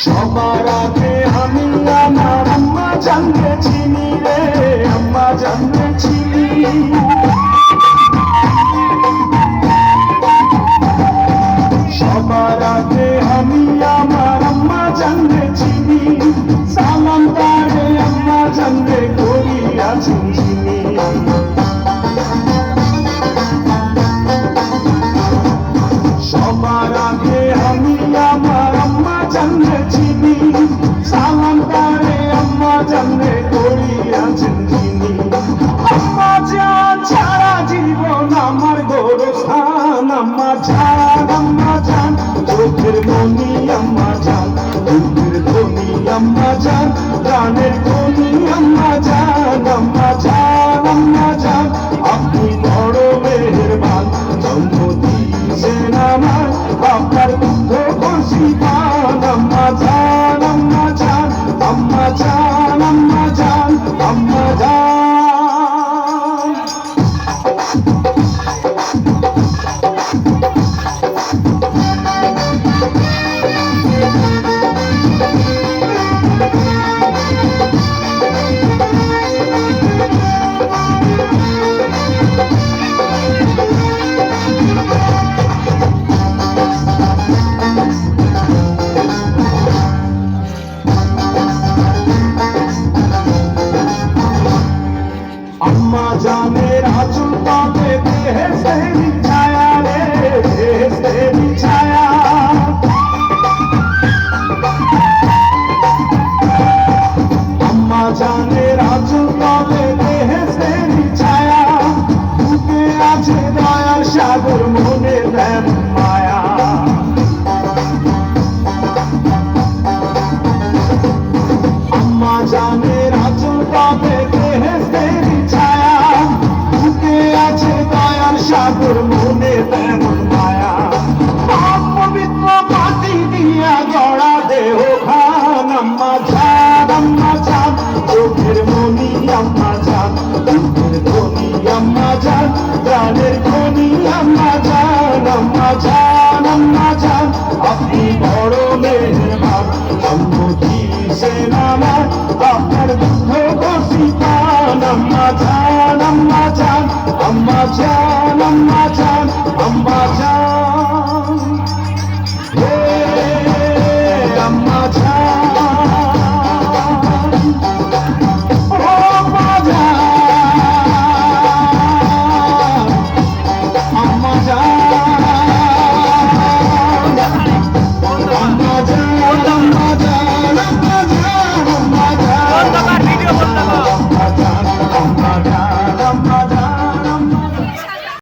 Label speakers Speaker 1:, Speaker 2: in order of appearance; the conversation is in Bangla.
Speaker 1: সবার আগে আমি আমার আম্মা জানকে চিনি রে, আম্মা জানকে চিনি। সবার আগে আমি আমার আম্মা জানকে চিনি, সালাম তারে আম্মা জানকে করিয়াছেন চিনি। সবার আগে আমি আমার আম্মা জানকে চিনি, সালাম তারে আম্মা জানকে করিয়াছেন চিনি। আম্মা জান ছাড়া জীবন আমার গোরস্থান, আম্মা জান চোখের মনি আম্মা জান, দুধের ধনি আম্মা জান, প্রাণের ধনি আম্মা জান। আম্মা জান আপনি বড় মেহেরবান, জন্ম দিয়েছেন আমার আপনার দুধ খুশি পান। আম্মা জান আম্মা জান আম্মা জান আম্মা জান আম্মা জান। আম্মা জানের আঁচল তলে বেহেশতেরি ছায়া রে, বেহেশতেরি ছায়া। আম্মা জানের আঁচল তলে বেহেশতেরি ছায়া, বুকে আছে দয়ার সাগর মনে দেন মায়া। আম্মা জানের আঁচল তলে বেহেশতেরি ছায়া, বুকে আছে দয়ার সাগর মনে তেমন মায়া। পবিত্র মাটি দিয়া গড়া দেহ খান, আম্মা জান চোখের মনি আম্মা জান, দুধের ধনি আম্মা জান, প্রাণের ধনি আম্মা জান। আম্মা জান আপনি বড় মেহেরবান, জন্ম দিয়েছেন আমার আপনার দুধ খুশি পান। আম্মা জান আম্মা জান আম্মা জান আম্মা